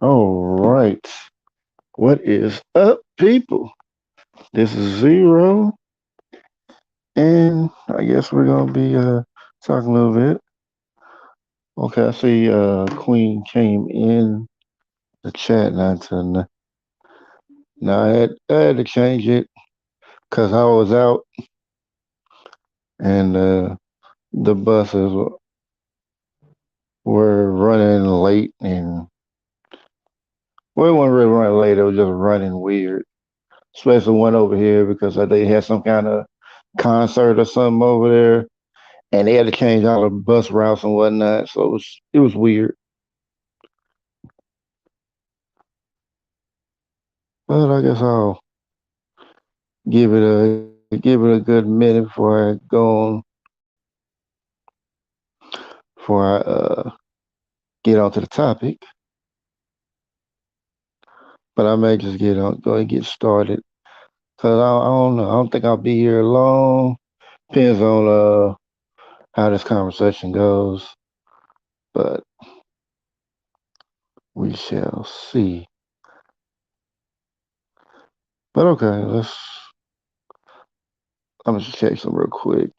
All right. What is up, people? This is Zero, and I guess we're gonna be talking a little bit. Okay, I see Queen came in the chat now. Now I had to change it because I was out and the buses were running late, and well, it wasn't really running late. It was just running weird. Especially one over here because they had some kind of concert or something over there, and they had to change all the bus routes and whatnot. So it was weird. But I guess I'll give it a good minute before I get onto the topic. But I may just go and get started because I don't know. I don't think I'll be here long. Depends on how this conversation goes, but we shall see. But okay, I'm gonna just check some real quick.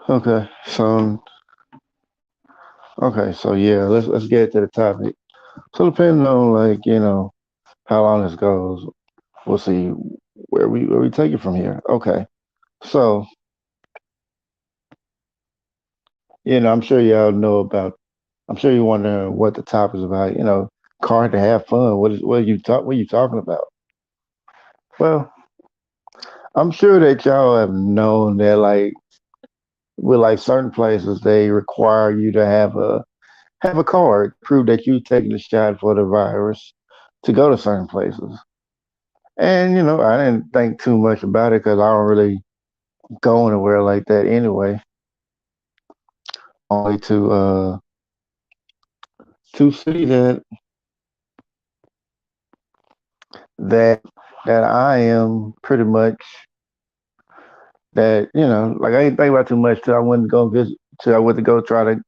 Okay, so yeah, let's get to the topic. So depending on like how long this goes, we'll see where we take it from here. Okay, so I'm sure y'all know about. I'm sure you're wondering what the topic is about. Car to have fun. What are you talking about? Well, I'm sure that y'all have known that like with like certain places they require you to have a card to prove that you've taken the shot for the virus to go to certain places. And I didn't think too much about it because I don't really go anywhere like that anyway. Only to see that that I am pretty much that like I didn't think about too much till I went to go visit till I went to go try to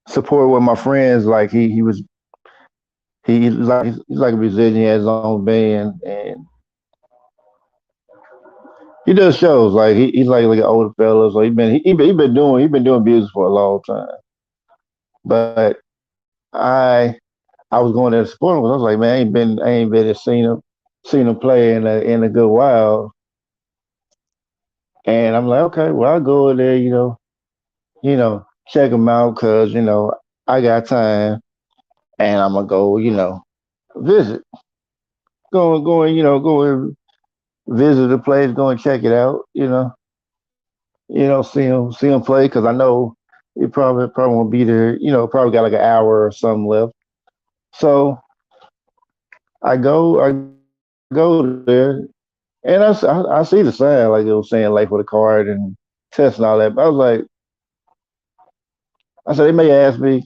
support one of my friends. Like he's like a musician. He has his own band and he does shows. Like he's like an older fella. So he been doing music for a long time. But I I was going there to support him because I was like, man, I ain't been to seen him play in a good while. And I'm like, okay, well I'll go in there, check him out because I got time and I'm gonna go, visit, go and visit the place, go and check it out, see him play because I know he probably won't be there, probably got like an hour or something left. So I go there and I see the sign like it was saying like for the card and test and all that. But I said they may ask me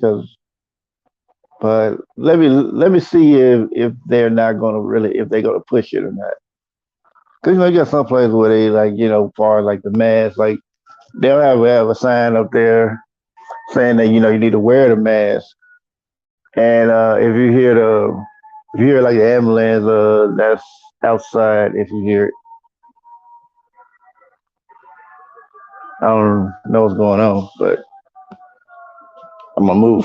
but let me see if they're not gonna really if they're gonna push it or not. Cause you got some places where they like far as like the mask, like they'll have a sign up there saying that you need to wear the mask. And if you hear like the ambulance, that's outside. If you hear it, I don't know what's going on, but I'm gonna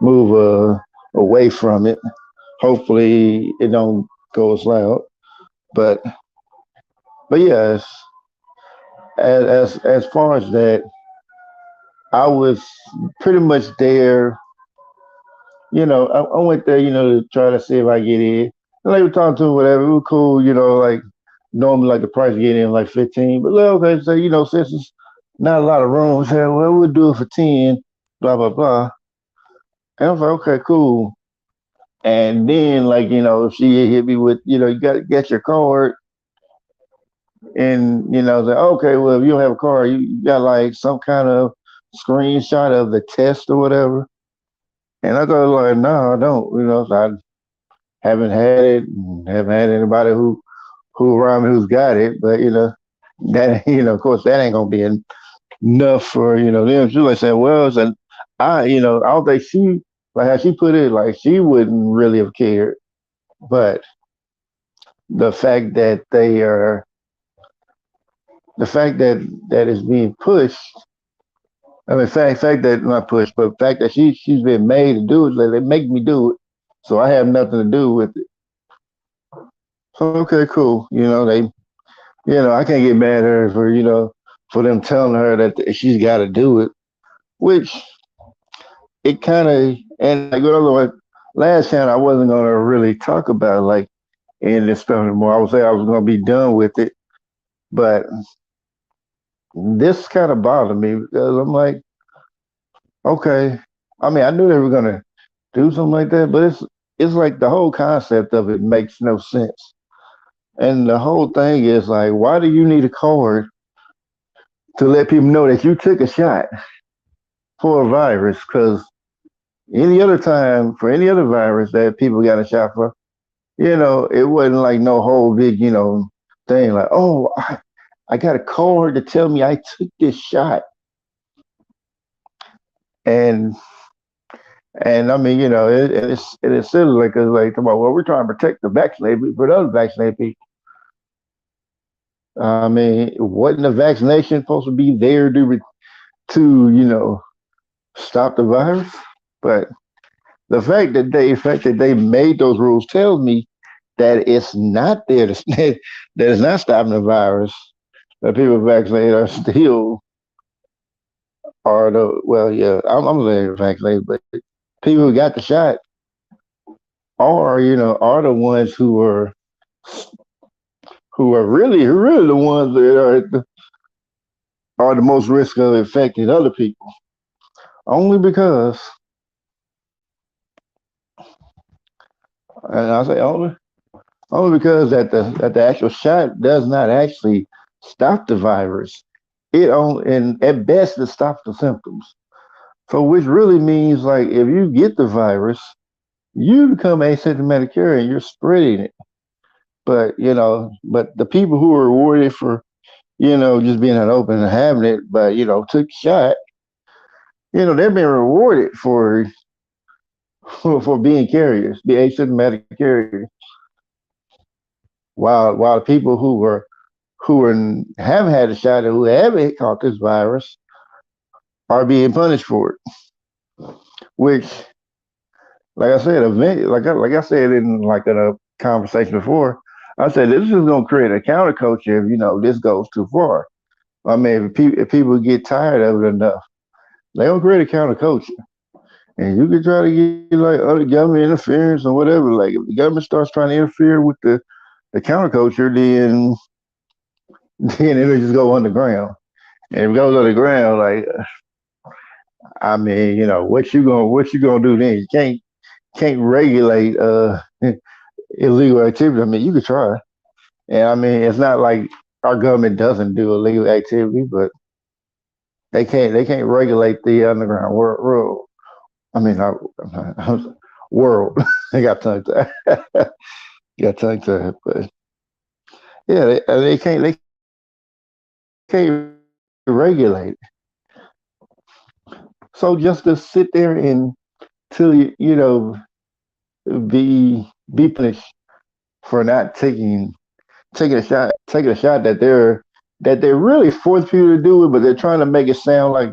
move away from it. Hopefully, it don't go as loud. But but yes, as far as that, I was pretty much there. I went there, to try to see if I get in. And they were talking to me, whatever. It was cool, like normally like the price to get in like 15. But like, okay, so since it's not a lot of rooms here, well, we'll do it for 10, blah blah blah. And I was like, okay, cool. And then like, she hit me with, you got to get your card. and say, okay, well, if you don't have a car, you got like some kind of screenshot of the test or whatever. And I go like, no, I don't. So I haven't had it, and haven't had anybody who around me who's got it. But that of course, that ain't gonna be enough for them. She like saying, well, it's an I don't think she like how she put it, like she wouldn't really have cared, but the fact that they are the fact that is being pushed. I mean, fact that not pushed, but the fact that she's been made to do it, like they make me do it, so I have nothing to do with it. So okay, cool. I can't get mad at her for for them telling her that she's got to do it, which it kind of and like other last time I wasn't gonna really talk about like any of this stuff anymore. I would say I was gonna be done with it, but this kind of bothered me because I'm like, okay. I mean, I knew they were gonna do something like that, but it's like the whole concept of it makes no sense. And the whole thing is like, why do you need a card to let people know that you took a shot for a virus? Because any other time for any other virus that people got a shot for, it wasn't like no whole big, thing like, oh, I got a card to tell me I took this shot. And I mean, it's silly like it's like about well, we're trying to protect the vaccinated people, but other vaccinated people. I mean, wasn't the vaccination supposed to be there to stop the virus? But the fact that they made those rules tells me that it's not there to that it's not stopping the virus. That people vaccinated are still are the well, yeah, I'm saying vaccinated, but people who got the shot are the ones who are really the ones that are the most risk of infecting other people. Only because, and I say only because that the actual shot does not actually stop the virus. It only and at best it stops the symptoms. So which really means like if you get the virus, you become asymptomatic carrier and you're spreading it. But the people who are rewarded for just being out open and having it, but took the shot, they're being rewarded for being carriers, be asymptomatic carriers. While people who have had a shot and who haven't caught this virus are being punished for it. Which, like I said, like I said in like in a conversation before, I said this is going to create a counterculture if this goes too far. I mean, if people get tired of it enough, they don't create a counterculture. And you can try to get like other government interference or whatever. Like if the government starts trying to interfere with the counterculture, then it'll just go underground. And if it goes underground, like I mean, what you gonna do then? You can't regulate illegal activity. I mean, you could try, and I mean, it's not like our government doesn't do illegal activity, but they can't regulate the underground world. I mean, world. I got tongue tied. got tongue tied, but yeah, they can't regulate. So just to sit there and till be punished for not taking a shot that they're really forcing people to do it, but they're trying to make it sound like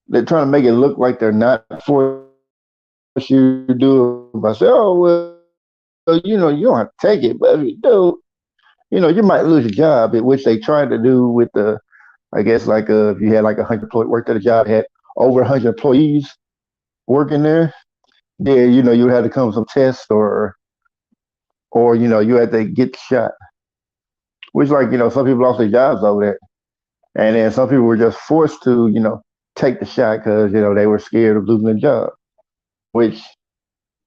they're trying to make it look like they're not forcing you to do it by saying, oh well, you don't have to take it, but if you do, you might lose your job, which they tried to do with the I guess like if you had like 100 employees worked at a job, had over 100 employees working there, then you had to come some test or you had to get the shot. Which like some people lost their jobs over that, and then some people were just forced to take the shot because they were scared of losing their job. Which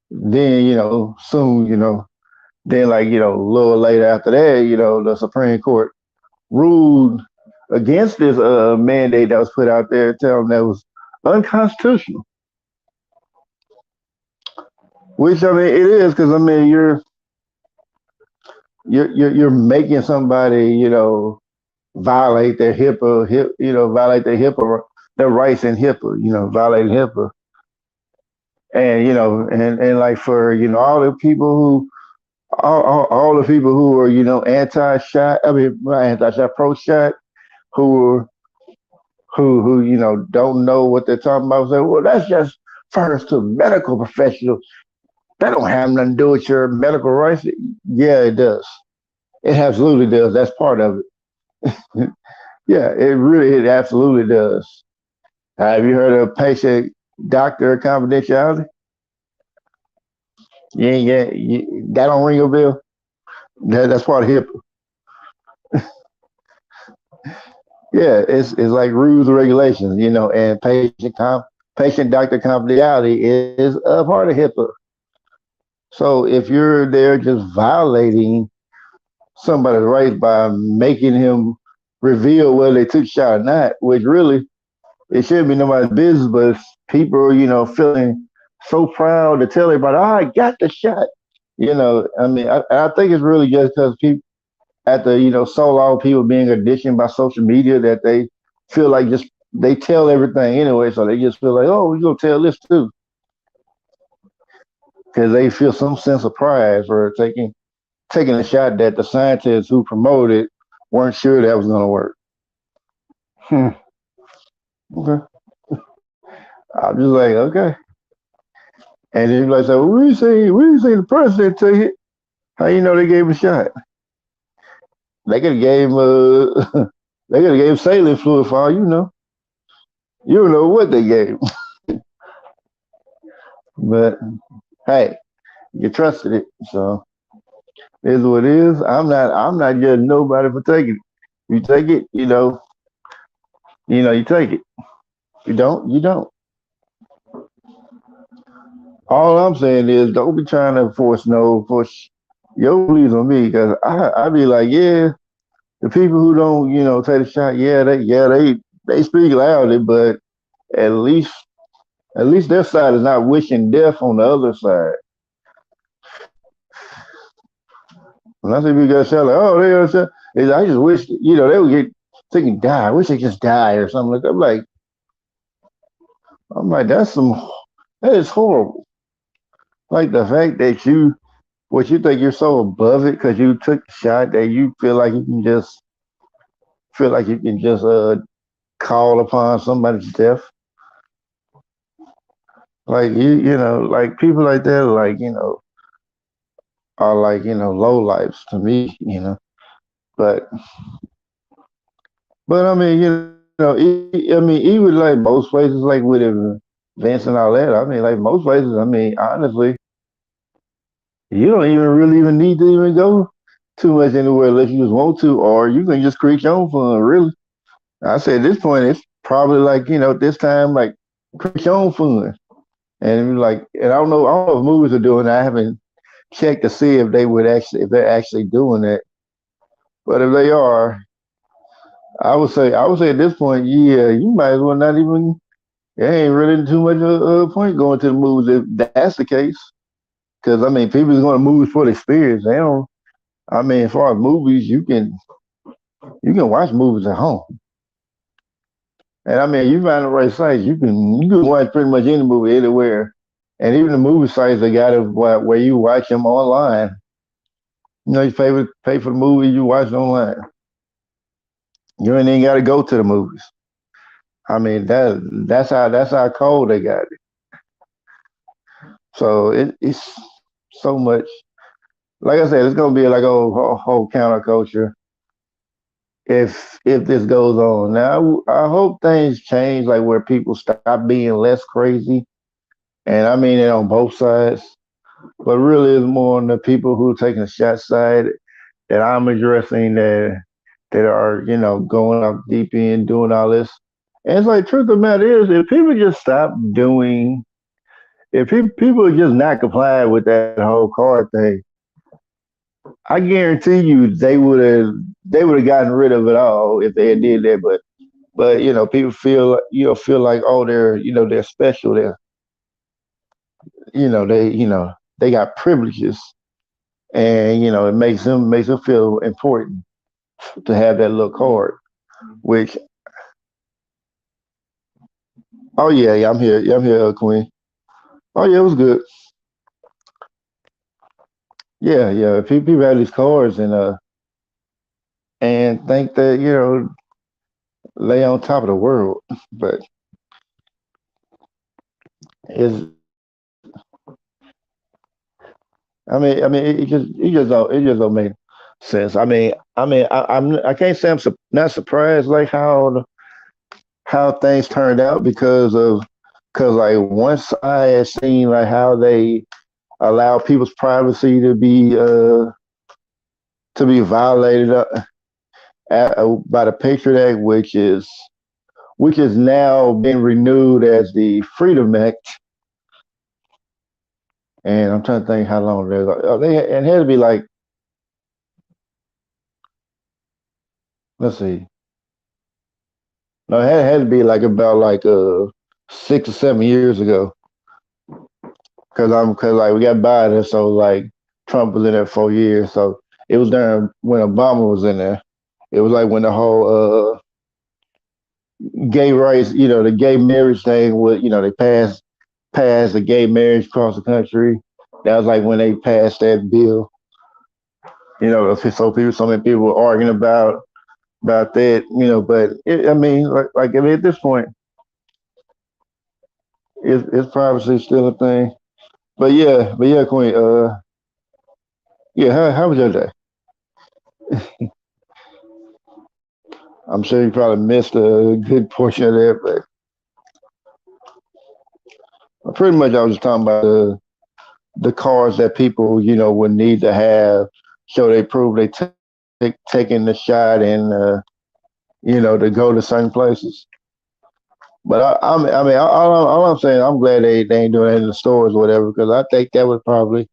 then soon then like a little later after that the Supreme Court ruled against this mandate that was put out there, tell them that was unconstitutional. Which I mean, it is because I mean, you're making somebody, violate their HIPAA, violate their HIPAA, their rights in HIPAA, violating HIPAA, and and like for all the people who all the people who are anti-shot, I mean not anti-shot, pro-shot, who who don't know what they're talking about. Say, well, that's just first to medical professionals. That don't have nothing to do with your medical rights. Yeah, it does. It absolutely does. That's part of it. Yeah, it absolutely does. Have you heard of patient doctor confidentiality? Yeah, yeah, that don't ring a bell. That's part of HIPAA. Yeah, it's like rules and regulations, and patient doctor confidentiality is a part of HIPAA. So if you're there just violating somebody's rights by making him reveal whether they took a shot or not, which really it shouldn't be nobody's business, but people, feeling so proud to tell everybody, oh, I got the shot. I mean, I think it's really just because people, after, so long people being auditioned by social media that they feel like just, they tell everything anyway. So they just feel like, oh, we're going to tell this too. Because they feel some sense of pride for taking a shot that the scientists who promoted weren't sure that was going to work. Hmm. Okay. I'm just like, okay. And then like, so we see the president take it. How you know they gave him a shot? They could have gave him they could have gave him saline fluid for all you know. You don't know what they gave him. But hey, you trusted it, so it is what it is. I'm not judging nobody for taking it. You take it, you take it. You don't, you don't. All I'm saying is don't be trying to force your beliefs on me because I be like, yeah, the people who don't, take a shot, they speak loudly, but at least at least their side is not wishing death on the other side. When I see people get shot like, oh, they are shot, I just wish, they would get thinking die. I wish they just die or something like that. I'm like, that is horrible. Like the fact that what you think you're so above it because you took a shot that you feel like you can just call upon somebody's death. Like like people like that, are like low lives to me. But I mean, I mean, even like most places, like with events and all that. I mean, like most places. I mean, honestly, you don't even really even need to even go too much anywhere unless you just want to, or you can just create your own fun. Really, I say at this point, it's probably like this time, like create your own fun. And like, and I don't know if movies are doing that. I haven't checked to see if they're actually doing that. But if they are, I would say at this point, yeah, you might as well not even. There ain't really too much point going to the movies if that's the case. Because I mean, people is going to movies for the experience. They don't. I mean, as far as movies, you can watch movies at home, and I mean, you find the right sites, you can watch pretty much any movie anywhere, and even the movie sites they got it where you watch them online. You pay for the movie, you watch it online. You ain't even got to go to the movies. I mean that's how cold they got it. So it's so much. Like I said, it's gonna be like a whole counterculture if this goes on. Now I hope things change, like where people stop being less crazy, and I mean it on both sides. But really, it's more on the people who are taking the shot side that I'm addressing that are going off deep end doing all this. And it's like truth of the matter is, if people just stop doing, if people are just not complying with that whole card thing, I guarantee you they would have gotten rid of it all if they had did that. But people feel like, oh, they're special. They got privileges, and it makes them feel important to have that little card. Which, oh yeah, yeah, I'm here. Yeah, I'm here, Queen. Oh yeah, it was good. Yeah, yeah. People have these cards and think that lay on top of the world, but it's I mean, it just don't make sense. I can't say not surprised like how things turned out because like once I had seen like how they allow people's privacy to be violated by the Patriot Act, which is now being renewed as the Freedom Act. And I'm trying to think how long they're it had to be like, let's see, no, it had to be like about like 6 or 7 years ago because like we got Biden, so like Trump was in there 4 years, so it was during when Obama was in there. It was like when the whole gay rights, the gay marriage thing was, they passed the gay marriage across the country. That was like when they passed that bill. So many people were arguing about that. But I mean, at this point, is privacy still a thing? But yeah, Queen. Yeah, how was your day? I'm sure you probably missed a good portion of that, but pretty much I was just talking about the cars that people would need to have, so they prove they taking the shot and to go to certain places. But I mean, all I'm saying, I'm glad they ain't doing it in the stores or whatever, because I think that would probably,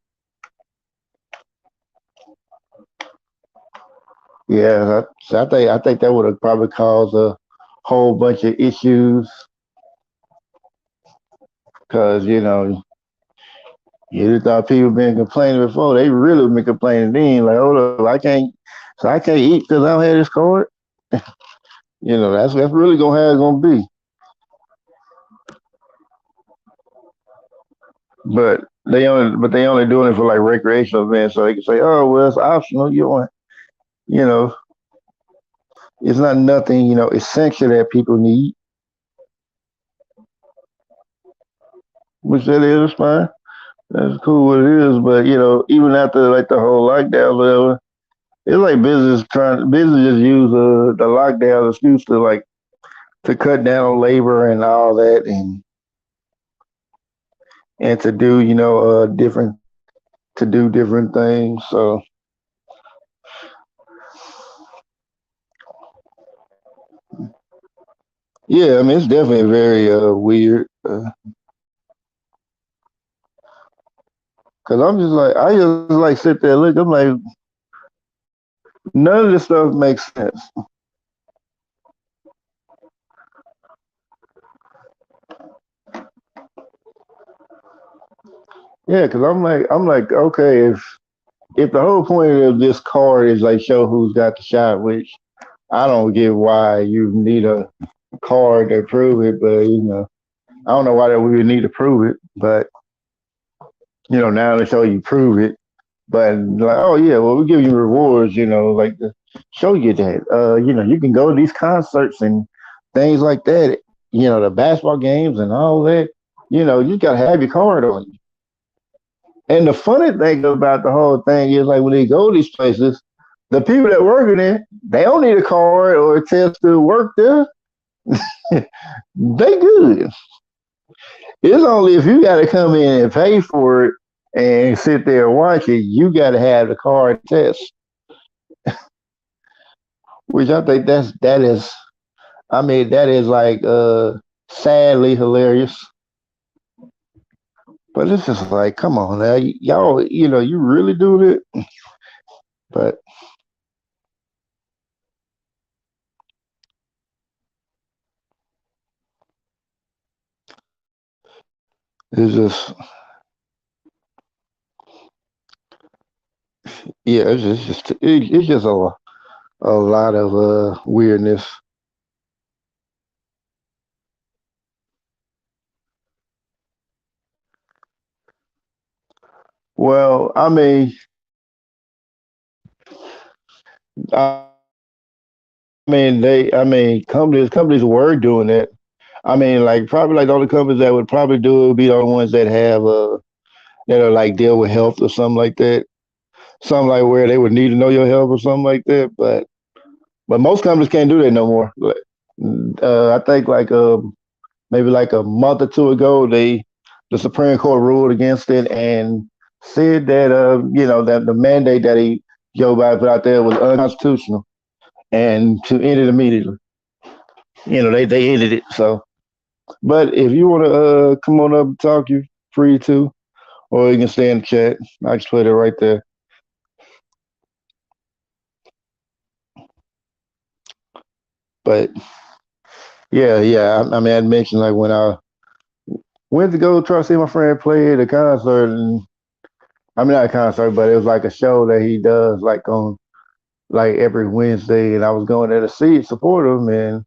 yeah, I think that would have probably caused a whole bunch of issues because you thought people been complaining before. They really been complaining then. Like, hold up, I can't eat because I don't have this card. That's really gonna how it's gonna be. But they only doing it for like recreational events, so they can say, oh well, it's optional. You want, you know, it's not nothing essential that people need, which that is fine. That's cool what it is. But even after like the whole lockdown, or whatever, it's like business just use the lockdown excuse to cut down on labor and all that, and to do different things. So yeah, I mean it's definitely very weird because I just like sit there and look. I'm like, none of this stuff makes sense. Yeah, because I'm like, okay, if the whole point of this card is like show who's got the shot, which I don't get why you need a card to prove it, but I don't know why that we would need to prove it, but now they show you prove it. But like, oh yeah, well we give you rewards, like to show you that. You can go to these concerts and things like that. The basketball games and all that. You gotta have your card on you. And the funny thing about the whole thing is like when they go to these places, the people that work in there, they don't need a card or a test to work there. They good. It's only if you got to come in and pay for it and sit there and watch it, you got to have the card test, which I think that is. I mean, that is like sadly hilarious. But it's just like, come on now, y'all. You really do it. But it's just, yeah, it's just a lot of weirdness. Well, I I mean, companies were doing it. I mean, like probably like the only companies that would probably do it would be the only ones that have that are like deal with health or something like that. Something like where they would need to know your health or something like that. But most companies can't do that no more. Like, I think like maybe like a month or two ago, the Supreme Court ruled against it and said that that the mandate that Joe Biden put out there was unconstitutional and to end it immediately. They ended it. So, but if you want to come on up and talk, you're free to, or you can stay in the chat. I just put it right there. But yeah. I mean, I mentioned like when I went to go try to see my friend play at a concert, and I mean not a concert, but it was like a show that he does like on like every Wednesday, and I was going there to see support him, and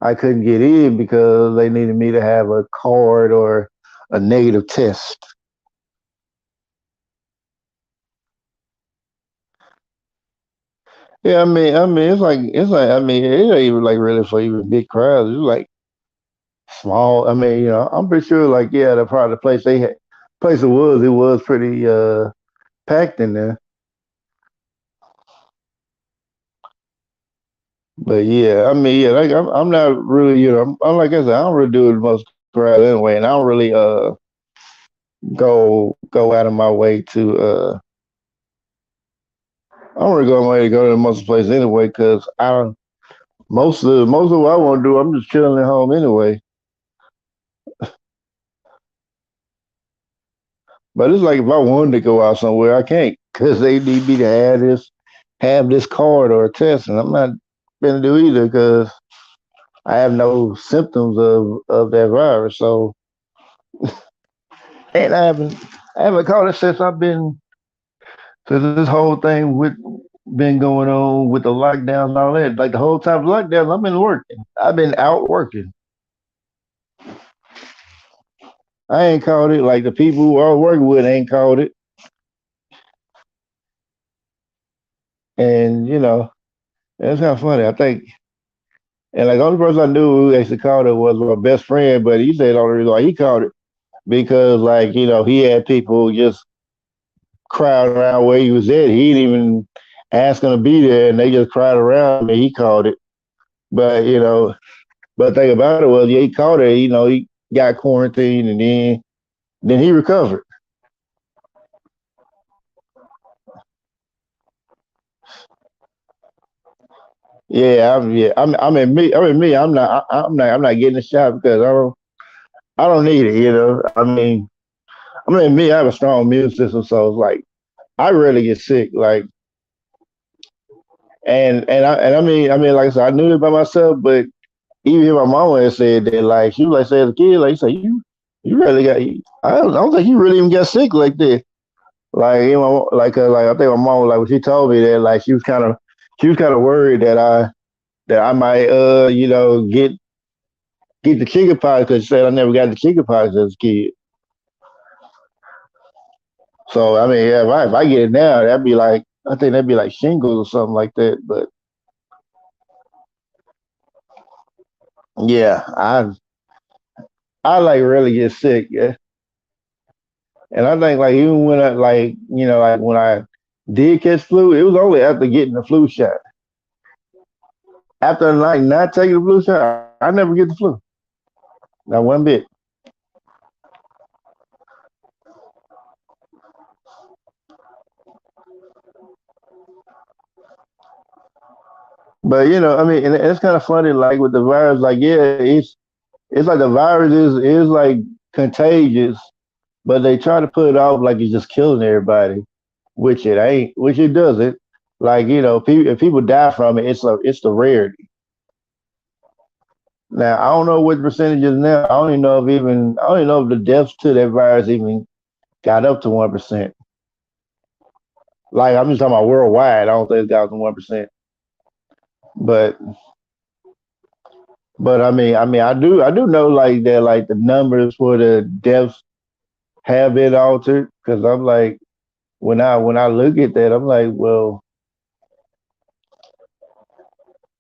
I couldn't get in because they needed me to have a card or a negative test. Yeah, it's like I mean, it ain't even like really for even big crowds. It's like small. I mean, I'm pretty sure like yeah, the part of the place it was pretty packed in there. But yeah, I mean, yeah, like I'm not really, I'm like I said, I don't really do it most crowd anyway, and I don't really go out of my way to I don't really go out of my way to go to most places anyway, because I don't most of what I want to do, I'm just chilling at home anyway. But it's like if I wanted to go out somewhere, I can't because they need me to have this card or a test, and I'm not gonna do either because I have no symptoms of that virus. So, and I haven't caught it since this whole thing with been going on with the lockdowns and all that. Like the whole time of lockdowns, I've been working. I've been out working. I ain't caught it. Like the people who I was working with ain't caught it. And it's kind of funny. I think, and like the only person I knew who actually caught it was my best friend. But he said the only reason why he caught it because like he had people just crowding around where he was at. He didn't even ask them to be there, and they just crowded around. And he caught it. But but the thing about it was, yeah, he caught it. He got quarantined, and then he recovered. I mean, me. I'm not getting a shot because I don't need it. I mean, me. I have a strong immune system, so it's like I rarely get sick. Like, and I mean, like I said, I knew it by myself, but even my mama had said that, like, she was like, say as a kid, like, say you really got. I don't think you really even got sick like that. Like, like I think my mom, like when she told me that, like she was kind of worried that I might get the chicken pox because she said I never got the chicken pox as a kid. So I mean, yeah, if I get it now, I think that'd be like shingles or something like that. But yeah, I like really get sick, yeah. And I think like even when I like when I did catch flu, it was only after getting the flu shot. After like not taking the flu shot, I never get the flu. Not one bit. But I mean, and it's kind of funny, like with the virus, like yeah, it's like the virus is like contagious, but they try to put it off like it's just killing everybody, which it ain't, which it doesn't. Like if people die from it, it's the rarity. Now I don't know what the percentage is now. I don't even know if the deaths to that virus even got up to 1%. Like I'm just talking about worldwide. I don't think it's got up to 1%. But I do know like that like the numbers for the deaths have been altered because I'm like when I look at that I'm like well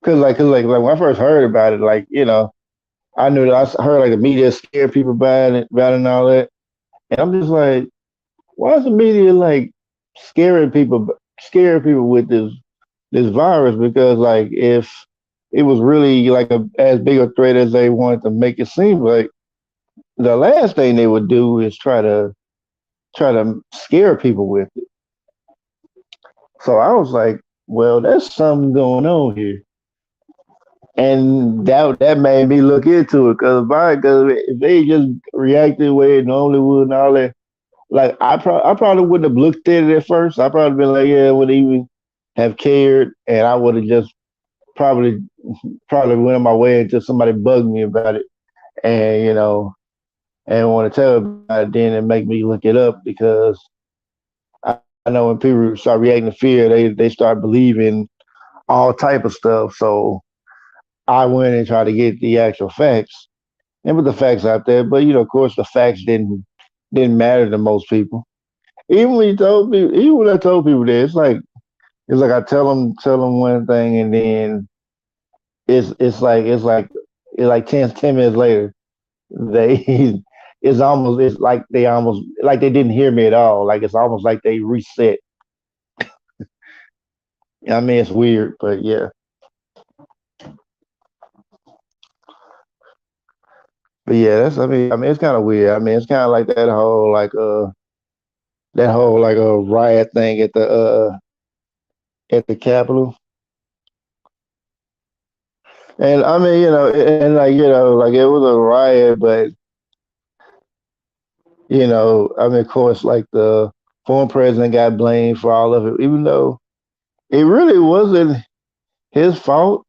cause like when I first heard about it like I knew that I heard like the media scared people about it and all that and I'm just like why is the media like scaring people with this virus because like if it was really like as big a threat as they wanted to make it seem like the last thing they would do is try to scare people with it. So I was like, well, there's something going on here. And that made me look into it because if they just reacted the way it normally would and all that, like I probably wouldn't have looked at it at first. I probably been like, yeah, I wouldn't even have cared, and I would have just probably probably went on my way until somebody bugged me about it, and and want to tell about it, then and make me look it up because I know when people start reacting to fear, they start believing all type of stuff. So I went and tried to get the actual facts and put the facts out there. But of course, the facts didn't matter to most people. Even when I told people that, it's like I tell them one thing, and then it's like 10 minutes later, they it's like they didn't hear me at all. Like it's almost like they reset. I mean, it's weird, but yeah. But yeah, I mean, it's kind of weird. I mean, it's kind of like that whole riot thing at the Capitol. And I mean, and like it was a riot, but I mean, of course, like the former president got blamed for all of it, even though it really wasn't his fault.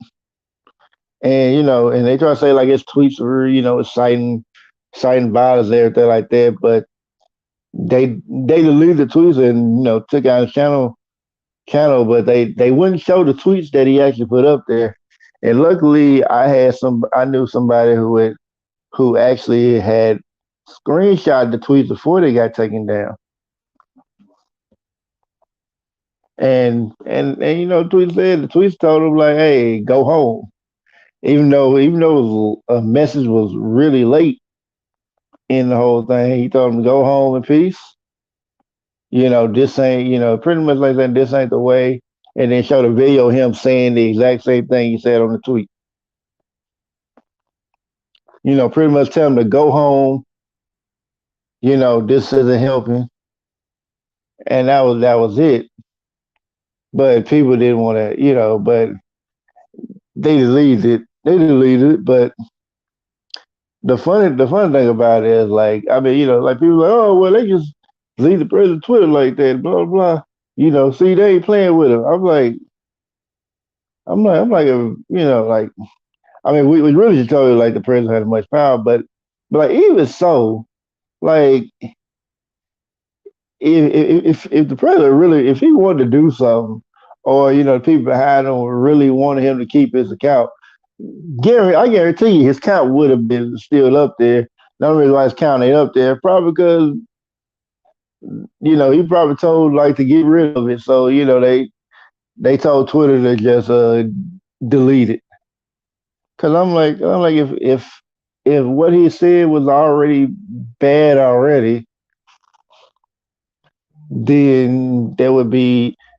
And and they try to say like his tweets were, citing violence and everything like that, but they deleted the tweets and took out his channel, but they wouldn't show the tweets that he actually put up there. And luckily, I knew somebody who actually had screenshot the tweets before they got taken down. And the tweets told him like, "Hey, go home." Even though a message was really late in the whole thing, he told him to go home in peace. This ain't pretty much like that. This ain't the way. And then showed a video of him saying the exact same thing he said on the tweet. Pretty much tell him to go home. This isn't helping, and that was it. But people didn't want to, but they deleted it. They deleted it, but the funny thing about it is like I mean, like people are like, oh well they just leave the president Twitter like that, blah blah. See they ain't playing with him. Like I mean we really just told you like the president has much power, but like even so, like if the president really if he wanted to do something, or people behind him really wanted him to keep his account, I guarantee you his count would have been still up there. The only reason why his count ain't up there probably because he probably told like to get rid of it. So they told Twitter to just delete it. Cause I'm like if what he said was already bad already, then you would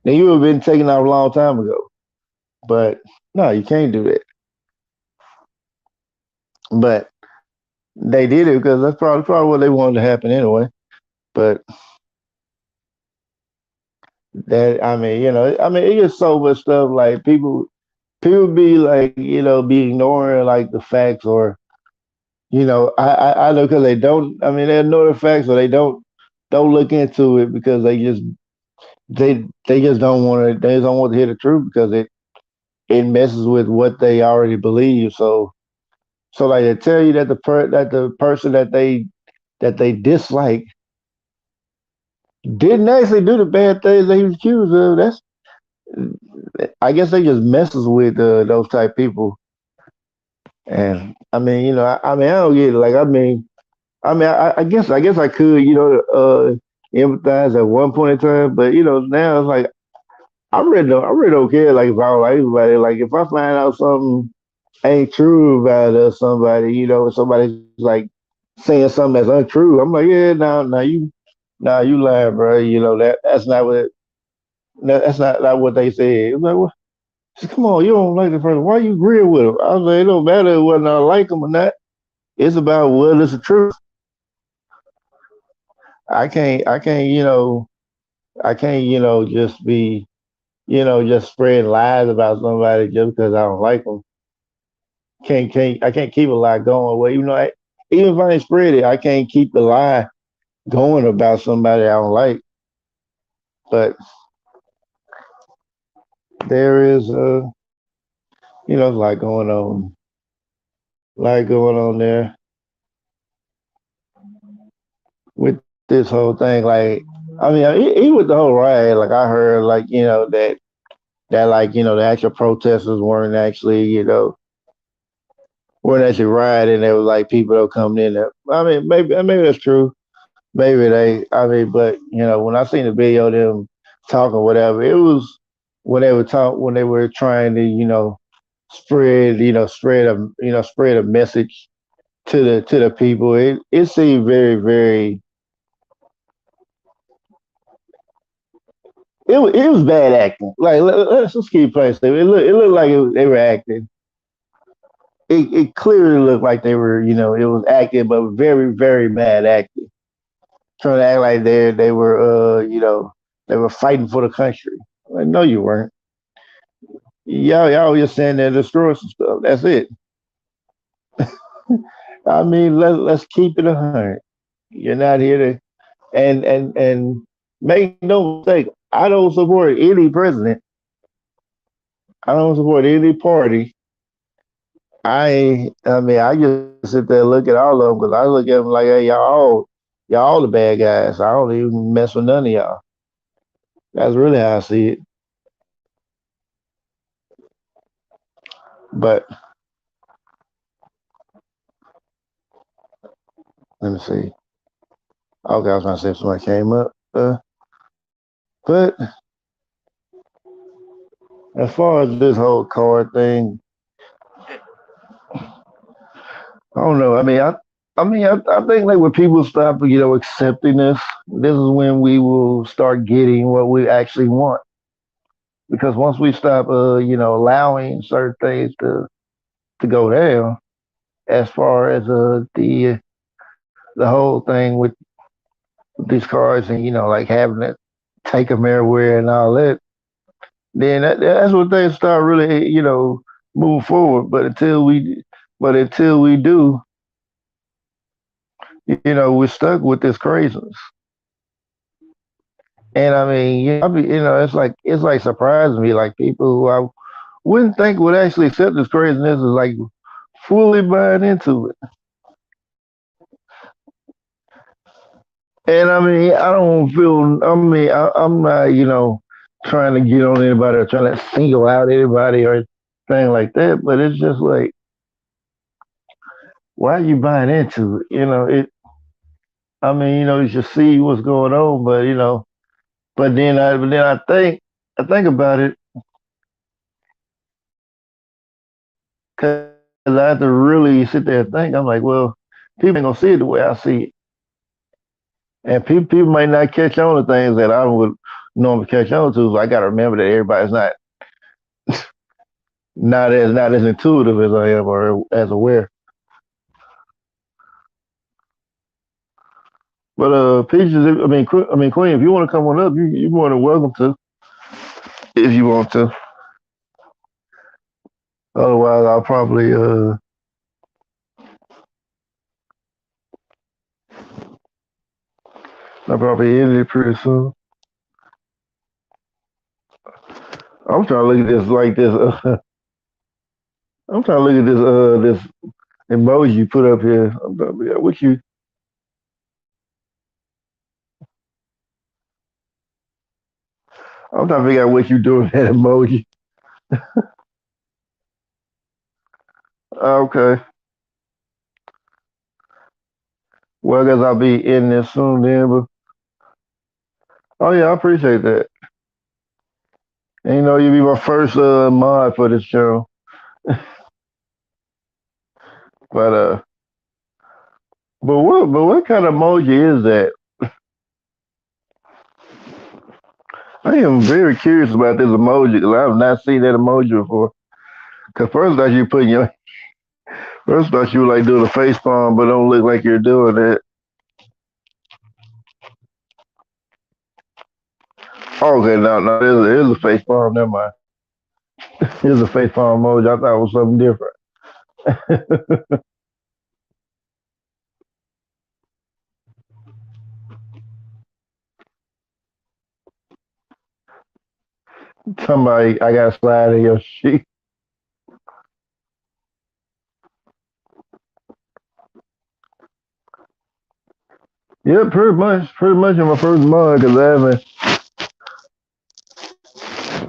have been taken out a long time ago. But no, you can't do that. But they did it because that's probably what they wanted to happen anyway. But that I mean, it gets so much stuff like people be like, be ignoring like the facts or I know because they don't. I mean, they know the facts or they don't look into it because they just don't want to. They just don't want to hear the truth because it messes with what they already believe. So like they tell you that that the person that they dislike didn't actually do the bad things that he was accused of. That's I guess they just messes with those type people. And I mean, I mean, I don't get it. Like, I guess I could, empathize at one point in time, but now it's like I really don't care. Like, if I don't like anybody, like if I find out something ain't true about somebody, if somebody's like saying something that's untrue, I'm like, yeah, no, you lying, bro. That's not what they said. It's like, well, come on, you don't like the person. Why you agree with him? I was like, it don't matter whether I like him or not. It's about what is the truth. I can't, I can't, just be, just spreading lies about somebody just because I don't like them. I can't keep a lie going. Well, even if I ain't spread it, I can't keep the lie going about somebody I don't like. But there is, a lot going on, there with this whole thing. Like, I mean, even with the whole riot, like I heard, like that like the actual protesters weren't actually rioting. There was like people that were coming in there. I mean, maybe that's true. Maybe I mean, but when I seen the video of them talking, whatever, it was when they were trying to, spread a message to the people. It seemed very, very. It was bad acting. Like let's just keep playing. It looked like they were acting. It clearly looked like they were, it was acting, but very, very bad acting. Trying to act like they were, they were fighting for the country. Like, no, you weren't. Y'all just saying there to destroy some stuff. That's it. I mean, let's keep it 100. You're not here to and make no mistake. I don't support any president. I don't support any party. I mean, I just sit there and look at all of them because I look at them like, hey, y'all all the bad guys. I don't even mess with none of y'all. That's really how I see it. But let me see. Okay, I was gonna say if somebody came up. But as far as this whole card thing, I don't know. I think like when people stop, accepting this is when we will start getting what we actually want. Because once we stop, allowing certain things to go down, as far as the whole thing with these cars and like having to take them everywhere and all that, then that's when things start really move forward. But until we do, we're stuck with this craziness. And I mean, it's like surprising me, like people who I wouldn't think would actually accept this craziness is like fully buying into it. And I mean, I don't feel. I mean, I'm not, trying to get on anybody or trying to single out anybody or thing like that. But it's just like, why are you buying into it? I mean, you should see what's going on, but but then I think about it because I have to really sit there and think. I'm like, well, people ain't gonna see it the way I see it, and people might not catch on to things that I would normally catch on to. So I got to remember that everybody's not as intuitive as I am or as aware. But Peaches, I mean Queen, if you want to come on up, you're more than welcome to if you want to. Otherwise, I'll probably end it pretty soon. I'm trying to look at this like this. I'm trying to look at this emoji you put up here. I'm trying to figure out what you. I'm trying to figure out what you doing with that emoji. Okay. Well, I guess I'll be in this soon then. But oh yeah, I appreciate that. And you know, you'll be my first mod for this channel. But but what kind of emoji is that? I am very curious about this emoji because I have not seen that emoji before. Cause first thought you were like doing a face palm, but don't look like you're doing that. Oh, okay, no, it is a face palm. Never mind. It is a face palm emoji. I thought it was something different. Somebody, I got a slide in your sheet. Yeah, pretty much in my first month because I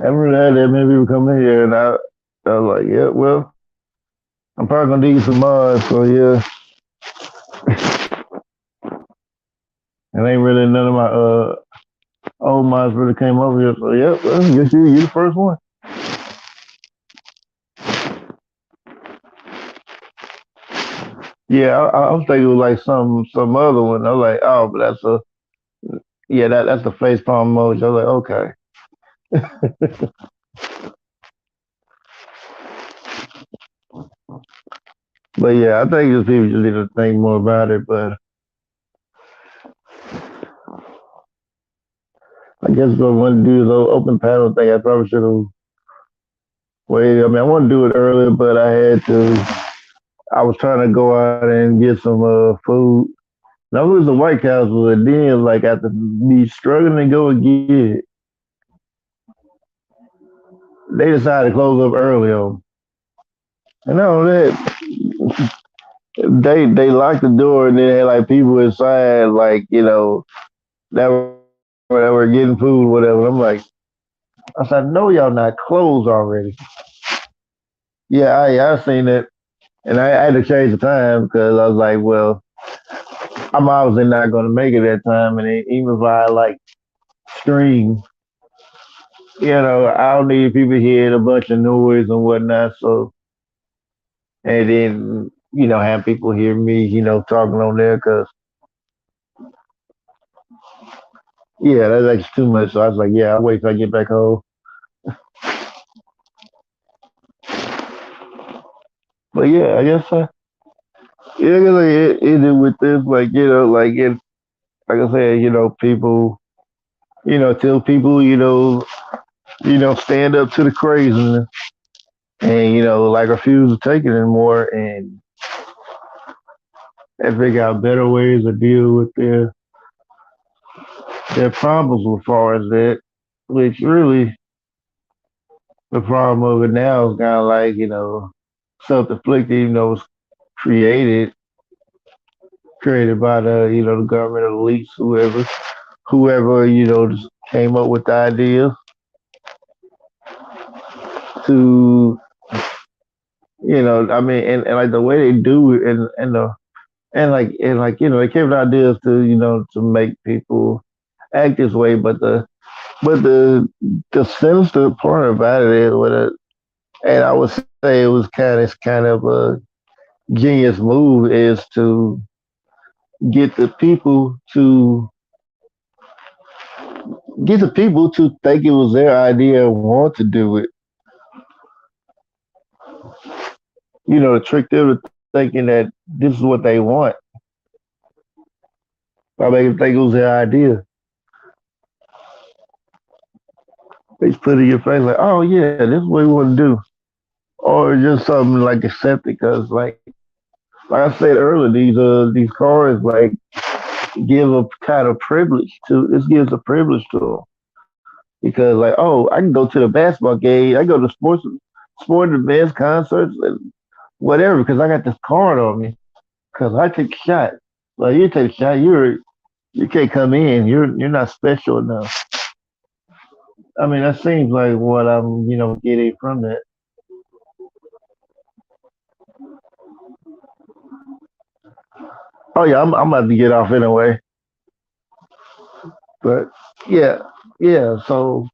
haven't really had that many people come in here, and I was like, yeah, well, I'm probably gonna need some mods, so yeah, and ain't really none of my old mods really came over here, so yeah, well, I guess you the first one. Yeah, I was thinking it was like some other one. I was like, oh, but that's the face palm emoji. I was like, okay, but yeah, I think just people just need to think more about it. But I guess what I want to do is open panel thing. I probably should have waited. I mean, I want to do it earlier, but I had to. I was trying to go out and get some food. And I was at the White House, but then like after me struggling to go and get it, they decided to close up early on. And all that, they locked the door and then had like people inside, like that were getting food, whatever. I'm like, I said, no, y'all not closed already. Yeah, I seen it, and I had to change the time because I was like, well, I'm obviously not going to make it that time, and even if I like stream, I don't need people hearing a bunch of noise and whatnot. So, and then have people hear me, talking on there because yeah, that's like too much. So I was like, yeah, I'll wait till I get back home. But yeah, I guess yeah, I guess like it is with this, like like like I said, people, tell people, stand up to the craziness and like refuse to take it anymore and figure out better ways to deal with their problems as far as that. Which really the problem of it now is kind of like self-inflicted, even though it's created created by the government or elites, whoever just came up with the idea to I mean, and like the way they do it, and they came with ideas to to make people act this way, but the sinister part about it is and I would say it was kind of a genius move is to get the people to think it was their idea and want to do it. To trick them to thinking that this is what they want. By making them think it was their idea. They just put it in your face like, oh yeah, this is what we want to do. Or just something like accept it because like I said earlier, these cars like give a kind of privilege to this gives a privilege to them. because like, oh, I can go to the basketball game, I go to sporting events, concerts, and whatever, because I got this card on me. Because I take a shot. Like you take a shot, you can't come in. You're not special enough. I mean, that seems like what I'm getting from that. Oh yeah, I'm about to get off anyway. But yeah, yeah. So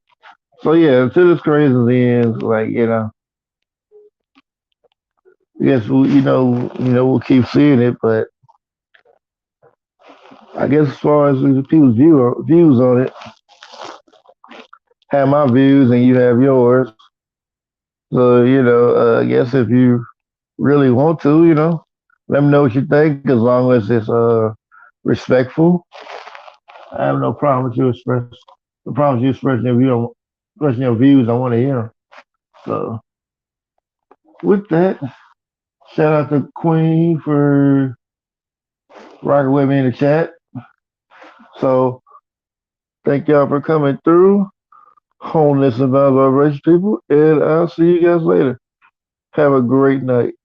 yeah, until this crazy ends, like I guess we'll keep seeing it. But I guess as far as the people's views on it, have my views and you have yours. So I guess if you really want to, let me know what you think. As long as it's respectful, I have no problem with you express. The problem is you expressing your views. I want to hear 'em. So with that, shout out to Queen for rocking with me in the chat. So thank y'all for coming through. Wholeness and vibration, people, and I'll see you guys later. Have a great night.